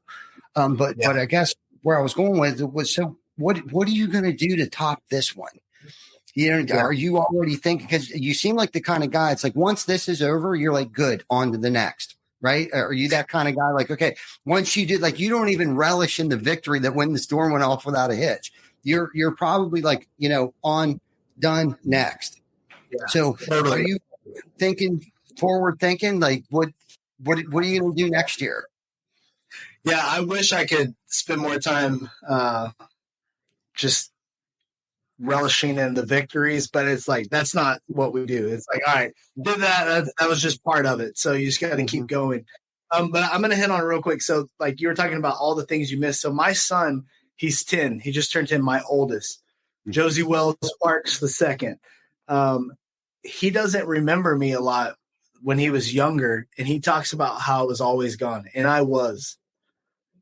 But I guess where I was going with it was, so what are you going to do to top this one? Are you already thinking, because you seem like the kind of guy, it's like, once this is over, you're like, good, on to the next, right? Are you that kind of guy? Like, okay, once you did, like, you don't even relish in the victory that when the storm went off without a hitch, you're probably like, on, done, next. Yeah, so totally. Are you forward thinking, like, what are you going to do next year? Yeah, I wish I could spend more time just relishing in the victories, but it's like, that's not what we do. It's like, all right, did that was just part of it, so you just got to keep going. But I'm gonna hit on it real quick. So, like, you were talking about all the things you missed. So my son, he's 10, he just turned 10, my oldest, Josey Parks the second. He doesn't remember me a lot when he was younger, and he talks about how I was always gone, and I was.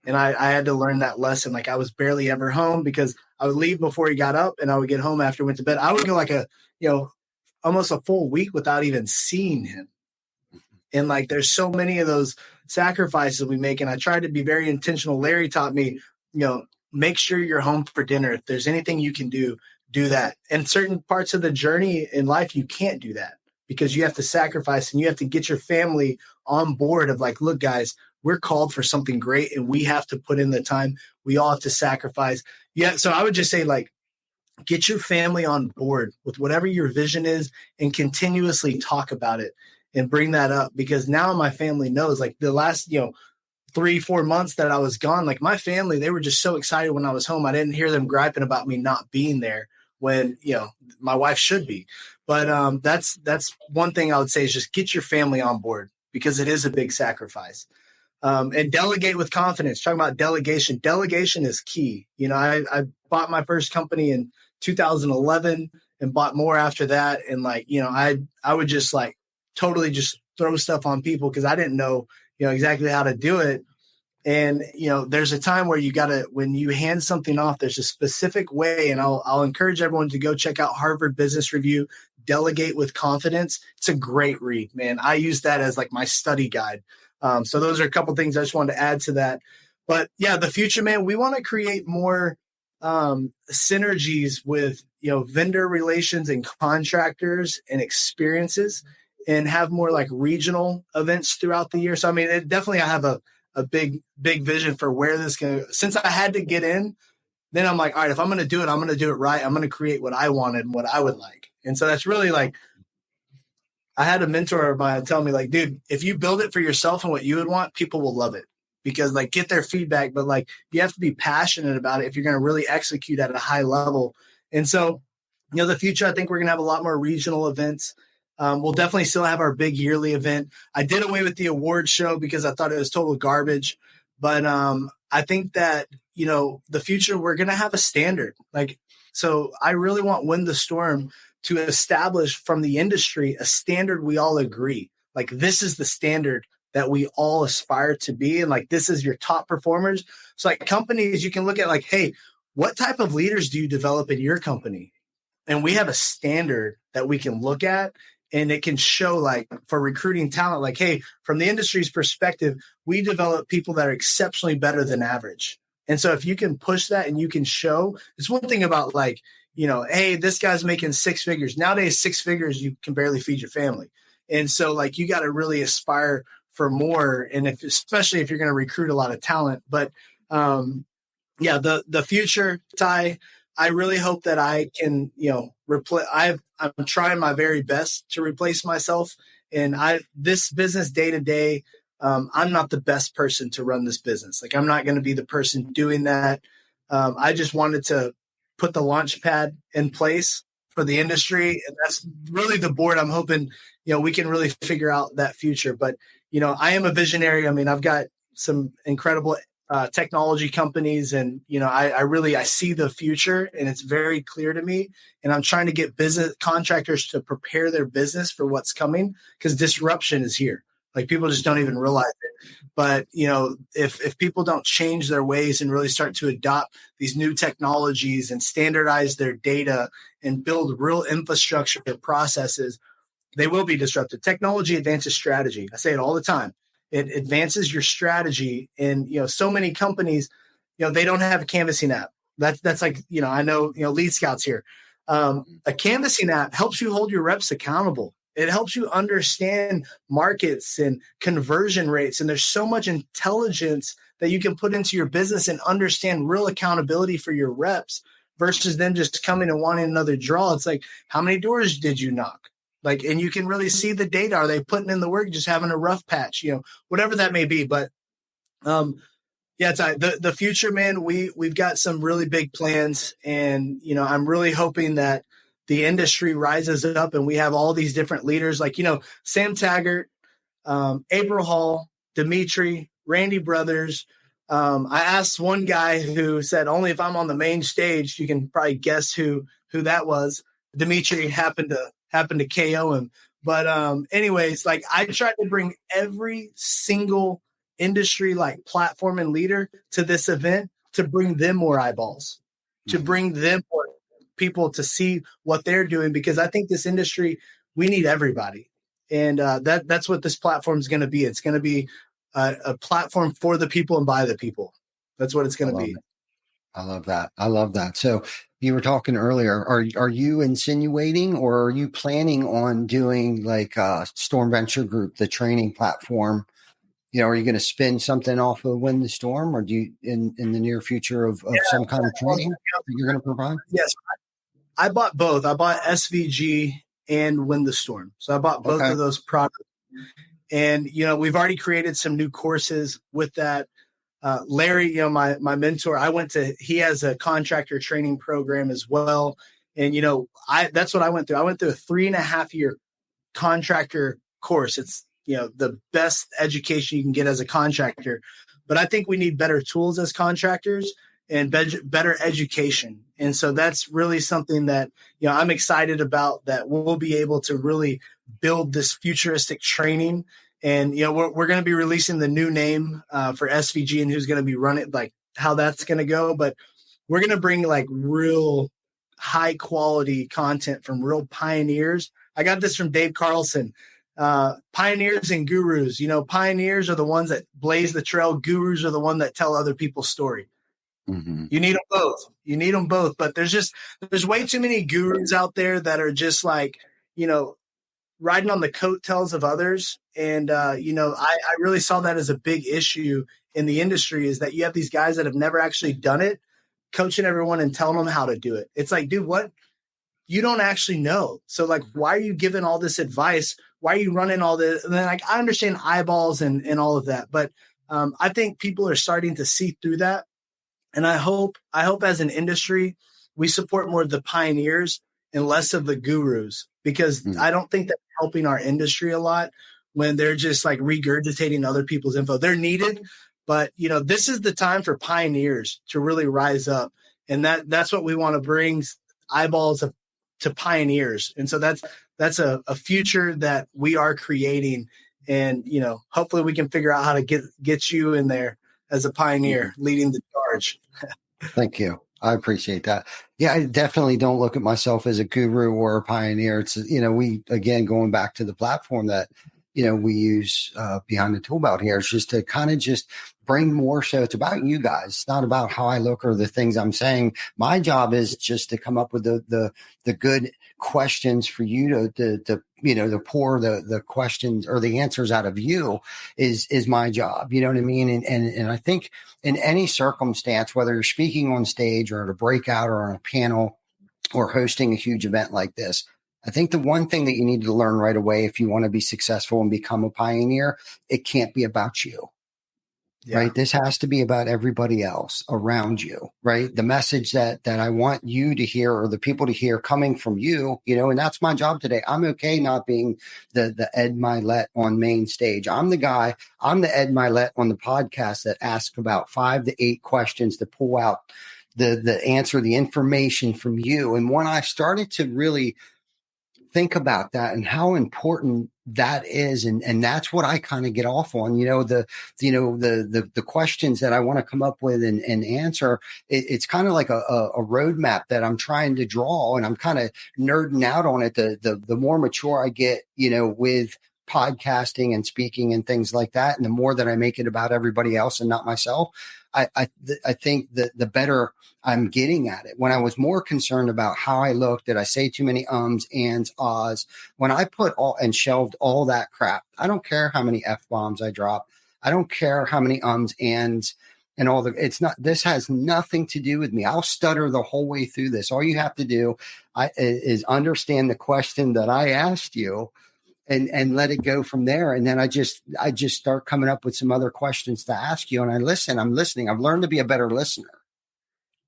And I had to learn that lesson. Like, I was barely ever home because I would leave before he got up, and I would get home after he went to bed. I would go like almost a full week without even seeing him. And like, there's so many of those sacrifices we make. And I tried to be very intentional. Larry taught me, make sure you're home for dinner. If there's anything you can do that. And certain parts of the journey in life, you can't do that because you have to sacrifice and you have to get your family on board of like, look, guys, we're called for something great and we have to put in the time. We all have to sacrifice. Yeah. So I would just say, like, get your family on board with whatever your vision is and continuously talk about it and bring that up, because now my family knows, like, the last, 3-4 months that I was gone, like, my family, they were just so excited when I was home. I didn't hear them griping about me not being there when, my wife should be. But that's one thing I would say is just get your family on board, because it is a big sacrifice. And delegate with confidence. Talking about delegation. Delegation is key. I bought my first company in 2011 and bought more after that. And like, I would just like totally just throw stuff on people because I didn't know, exactly how to do it. And, there's a time where when you hand something off, there's a specific way. And I'll encourage everyone to go check out Harvard Business Review, Delegate with Confidence. It's a great read, man. I use that as like my study guide. So those are a couple things I just wanted to add to that. But yeah, the future, man, we want to create more synergies with, vendor relations and contractors and experiences, and have more like regional events throughout the year. So, I mean, I have a big vision for where this can, since I had to get in, then I'm like, all right, if I'm going to do it, I'm going to do it right. I'm going to create what I wanted and what I would like. And so that's really like, I had a mentor of mine tell me, like, dude, if you build it for yourself and what you would want, people will love it, because like, get their feedback, but like, you have to be passionate about it if you're going to really execute at a high level. And so, the future, I think we're going to have a lot more regional events. We'll definitely still have our big yearly event. I did away with the award show because I thought it was total garbage. But I think that, the future, we're going to have a standard. Like, so I really want Win the Storm to establish from the industry a standard we all agree. Like, this is the standard that we all aspire to be. And like, this is your top performers. So like, companies, you can look at like, hey, what type of leaders do you develop in your company? And we have a standard that we can look at, and it can show, like, for recruiting talent, like, hey, from the industry's perspective, we develop people that are exceptionally better than average. And so if you can push that and you can show, it's one thing about like, hey, this guy's making 6 figures. Nowadays, 6 figures, you can barely feed your family. And so like, you got to really aspire for more. And especially if you're going to recruit a lot of talent. But yeah, the future, Ty, I really hope that I can, replace. I'm trying my very best to replace myself. And this business day to day, I'm not the best person to run this business. Like, I'm not going to be the person doing that. I just wanted to put the launch pad in place for the industry. And that's really the board. I'm hoping, we can really figure out that future. But, I am a visionary. I mean, I've got some incredible technology companies. And, I see the future, and it's very clear to me. And I'm trying to get business contractors to prepare their business for what's coming, because disruption is here. Like, people just don't even realize it. But, if people don't change their ways and really start to adopt these new technologies and standardize their data and build real infrastructure processes, they will be disrupted. Technology advances strategy. I say it all the time. It advances your strategy. And, so many companies, they don't have a canvassing app. That's like, I know, lead scouts here. A canvassing app helps you hold your reps accountable. It helps you understand markets and conversion rates. And there's so much intelligence that you can put into your business and understand real accountability for your reps versus them just coming and wanting another draw. It's like, how many doors did you knock? Like, and you can really see the data. Are they putting in the work, just having a rough patch, whatever that may be. But it's the future, man. We've got some really big plans, and I'm really hoping that the industry rises up and we have all these different leaders like, Sam Taggart, April Hall, Dimitri, Randy Brothers. I asked one guy who said, only if I'm on the main stage. You can probably guess who that was. Dimitri happened to KO him. But anyways, like, I tried to bring every single industry like platform and leader to this event to bring them more eyeballs, to bring them more people to see what they're doing, because I think this industry, we need everybody. And that's what this platform is going to be. It's going to be a platform for the people and by the people. That's what it's going to be. I love that. So you were talking earlier, are you insinuating, or are you planning on doing like Storm Venture Group, the training platform? Are you going to spin something off of Win the Storm, or do you in the near future of some kind of training that you're going to provide? Yes. I bought both. I bought SVG and Win the Storm. So I bought both of those products. And, we've already created some new courses with that. Larry, my mentor, he has a contractor training program as well. And, that's what I went through. I went through a 3.5-year contractor course. It's, the best education you can get as a contractor. But I think we need better tools as contractors and better education. And so that's really something that, I'm excited about, that we'll be able to really build this futuristic training. And, we're going to be releasing the new name for SVG and who's going to be running, like how that's going to go. But we're going to bring like real high quality content from real pioneers. I got this from Dave Carlson. Pioneers and gurus. Pioneers are the ones that blaze the trail. Gurus are the ones that tell other people's story. Mm-hmm. You need them both. But there's way too many gurus out there that are just like, riding on the coattails of others. And, I really saw that as a big issue in the industry, is that you have these guys that have never actually done it, coaching everyone and telling them how to do it. It's like, dude, what? You don't actually know. So like, why are you giving all this advice? Why are you running all this? And then, like, I understand eyeballs and all of that, but I think people are starting to see through that. And I hope as an industry, we support more of the pioneers and less of the gurus, because I don't think that's helping our industry a lot when they're just like regurgitating other people's info. They're needed, but this is the time for pioneers to really rise up. And that's what we want to bring, eyeballs to pioneers. And so that's a future that we are creating. And, hopefully we can figure out how to get you in there as a pioneer leading the charge. Thank you. I appreciate that. Yeah, I definitely don't look at myself as a guru or a pioneer. It's, we, again, going back to the platform that, we use behind the tool belt here, it's just to kind of just bring more. So it's about you guys. It's not about how I look or the things I'm saying. My job is just to come up with the good questions for you to pour the questions or the answers out of you is my job. You know what I mean? And I think in any circumstance, whether you're speaking on stage or at a breakout or on a panel or hosting a huge event like this, I think the one thing that you need to learn right away, if you want to be successful and become a pioneer, it can't be about you. Yeah. right? This has to be about everybody else around you, right? The message that I want you to hear, or the people to hear, coming from you, and that's my job today. I'm okay not being the Ed Milet on main stage. I'm the Ed Milet on the podcast that asks about 5 to 8 questions to pull out the answer, the information from you. And when I started to really think about that and how important that is, and that's what I kind of get off on, the questions that I want to come up with and answer. It's kind of like a roadmap that I'm trying to draw, and I'm kind of nerding out on it. The more mature I get, with podcasting and speaking and things like that, and the more that I make it about everybody else and not myself, I think that the better I'm getting at it. When I was more concerned about how I looked, did I say too many ums, ands, ahs? When I put all and shelved all that crap, I don't care how many F-bombs I drop. I don't care how many ums, ands, and all this has nothing to do with me. I'll stutter the whole way through this. All you have to do is understand the question that I asked you, and let it go from there. And then I just start coming up with some other questions to ask you. And I'm listening. I've learned to be a better listener.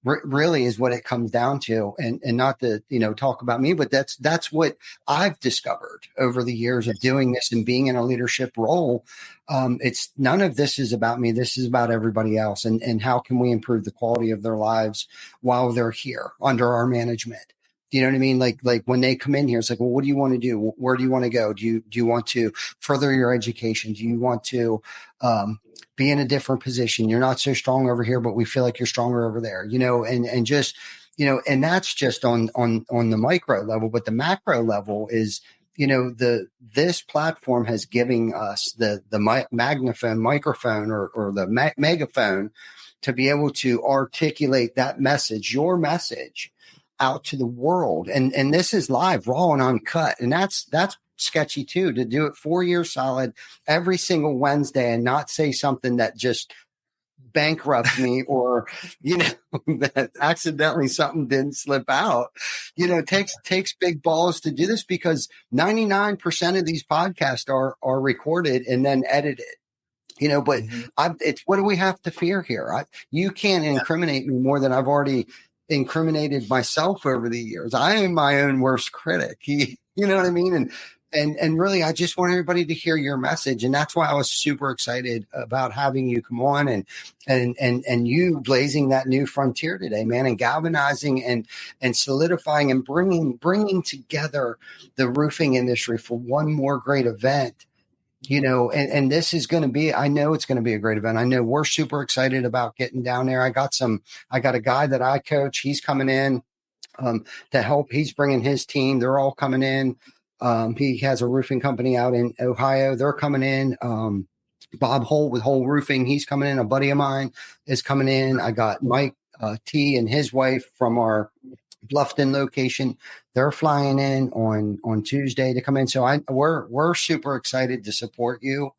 Really is what it comes down to, and not to, talk about me, but that's what I've discovered over the years of doing this and being in a leadership role. It's none of this is about me. This is about everybody else, and how can we improve the quality of their lives while they're here under our management. You know what I mean? Like when they come in here, it's like, well, what do you want to do? Where do you want to go? Do you want to further your education? Do you want to be in a different position? You're not so strong over here, but we feel like you're stronger over there, and just, and that's just on the micro level. But the macro level is, this platform has given us the microphone or the megaphone to be able to articulate that message, your message, out to the world. And this is live, raw and uncut. And that's sketchy too, to do it 4 years solid every single Wednesday and not say something that just bankrupts me or, that accidentally something didn't slip out. Takes big balls to do this, because 99% of these podcasts are recorded and then edited. But it's, what do we have to fear here? You can't incriminate me more than I've already incriminated myself over the years. I am my own worst critic. You know what I mean? And really, I just want everybody to hear your message. And that's why I was super excited about having you come on and you blazing that new frontier today, man, and galvanizing and solidifying and bringing together the roofing industry for one more great event. And this is going to be, I know it's going to be a great event. I know we're super excited about getting down there. I got a guy that I coach. He's coming in to help. He's bringing his team. They're all coming in. He has a roofing company out in Ohio. They're coming in. Bob Holt with Whole Roofing, he's coming in. A buddy of mine is coming in. I got Mike T and his wife from our Bluffton location. They're flying in on Tuesday to come in. So we're super excited to support you.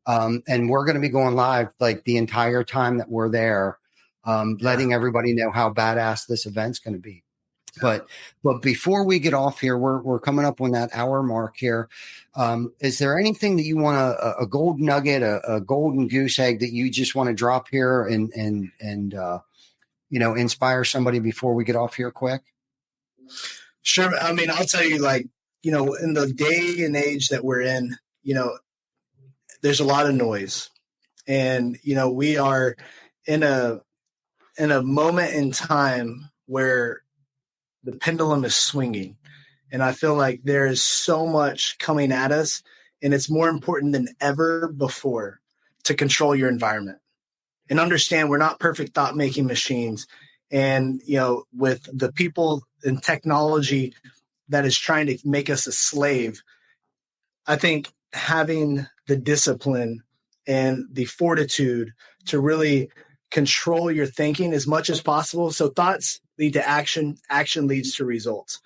And we're going to be going live like the entire time that we're there, letting everybody know how badass this event's going to be. But before we get off here, we're coming up on that hour mark here. Is there anything that you want a gold nugget, a golden goose egg that you just want to drop here and inspire somebody before we get off here quick? Sure. I mean, I'll tell you, in the day and age that we're in, there's a lot of noise, and, we are in a moment in time where the pendulum is swinging, and I feel like there is so much coming at us, and it's more important than ever before to control your environment and understand we're not perfect thought-making machines. And, with the people and technology that is trying to make us a slave, I think having the discipline and the fortitude to really control your thinking as much as possible. So thoughts lead to action, action leads to results.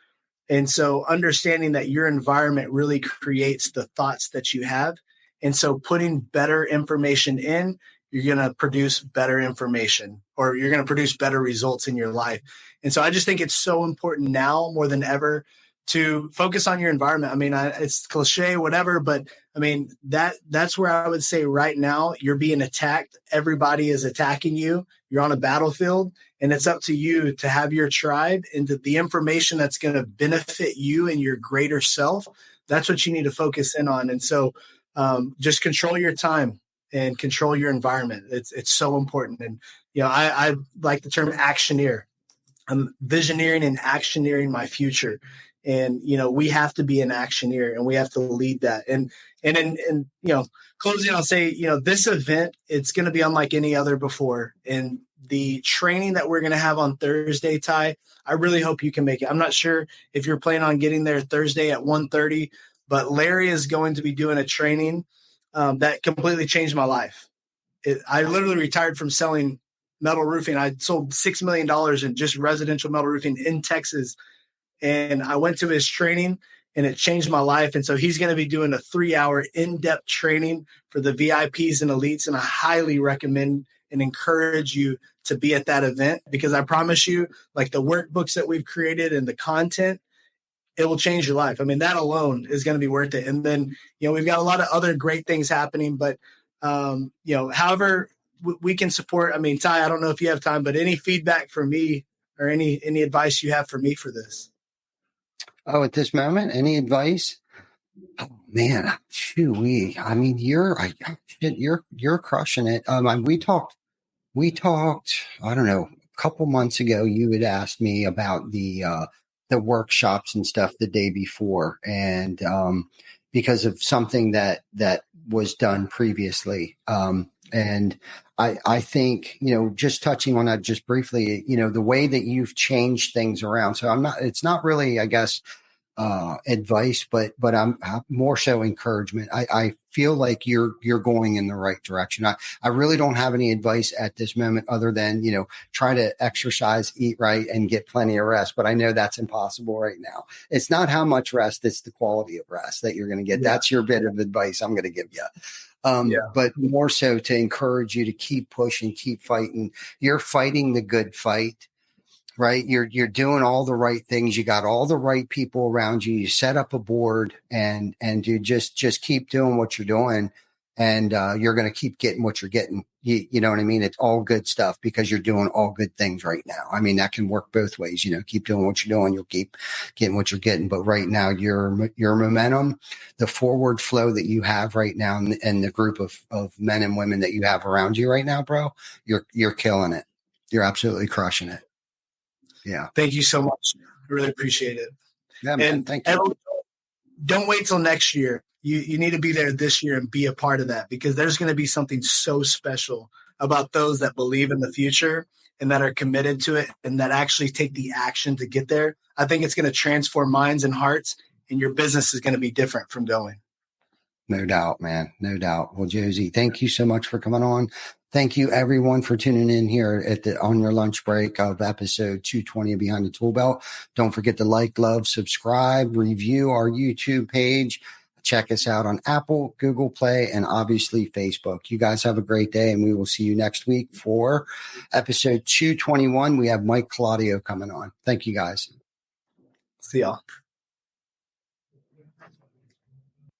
And so understanding that your environment really creates the thoughts that you have. And so putting better information in, you're going to produce better information, or you're going to produce better results in your life. And so I just think it's so important now more than ever to focus on your environment. I mean, it's cliche, whatever, but I mean, that's where I would say right now you're being attacked. Everybody is attacking you. You're on a battlefield, and it's up to you to have your tribe and the information that's going to benefit you and your greater self. That's what you need to focus in on. And so just control your time and control your environment. It's so important. And, I like the term actioneer. I'm visioneering and actioneering my future. And, we have to be an actioneer and we have to lead that. And closing, I'll say, this event, it's going to be unlike any other before. And the training that we're going to have on Thursday, Ty, I really hope you can make it. I'm not sure if you're planning on getting there Thursday at 1:30, but Larry is going to be doing a training that completely changed my life. I literally retired from selling metal roofing. I sold $6 million in just residential metal roofing in Texas. And I went to his training and it changed my life. And so he's going to be doing a 3-hour in-depth training for the VIPs and elites. And I highly recommend and encourage you to be at that event, because I promise you, like the workbooks that we've created and the content, it will change your life. I mean, that alone is going to be worth it. And then, we've got a lot of other great things happening, but, however we can support. I mean, Ty, I don't know if you have time, but any feedback for me or any advice you have for me for this? Oh, at this moment, any advice? Oh man, I mean, you're crushing it. We talked, I don't know, a couple months ago, you had asked me about the workshops and stuff the day before. And, because of something that was done previously. And I think, just touching on that just briefly, the way that you've changed things around. So it's not really, I guess, advice, but I'm more so encouragement. I feel like you're going in the right direction. I really don't have any advice at this moment other than, try to exercise, eat right, and get plenty of rest. But I know that's impossible right now. It's not how much rest, it's the quality of rest that you're going to get. Yeah. That's your bit of advice I'm going to give you. But more so to encourage you to keep pushing, keep fighting. You're fighting the good fight. Right. You're doing all the right things. You got all the right people around you. You set up a board and you just keep doing what you're doing, and you're going to keep getting what you're getting. You know what I mean? It's all good stuff because you're doing all good things right now. I mean, that can work both ways. Keep doing what you're doing. You'll keep getting what you're getting. But right now, your momentum, the forward flow that you have right now, and the group of men and women that you have around you right now, bro, you're killing it. You're absolutely crushing it. Yeah. Thank you so much. I really appreciate it. Yeah, man, and thank you. Don't wait till next year. You need to be there this year and be a part of that, because there's going to be something so special about those that believe in the future and that are committed to it and that actually take the action to get there. I think it's going to transform minds and hearts, and your business is going to be different from going. No doubt, man. No doubt. Well, Josey, thank you so much for coming on. Thank you, everyone, for tuning in here on your lunch break of episode 220 of Behind the Tool Belt. Don't forget to like, love, subscribe, review our YouTube page. Check us out on Apple, Google Play, and obviously Facebook. You guys have a great day, and we will see you next week for episode 221. We have Mike Claudio coming on. Thank you, guys. See y'all.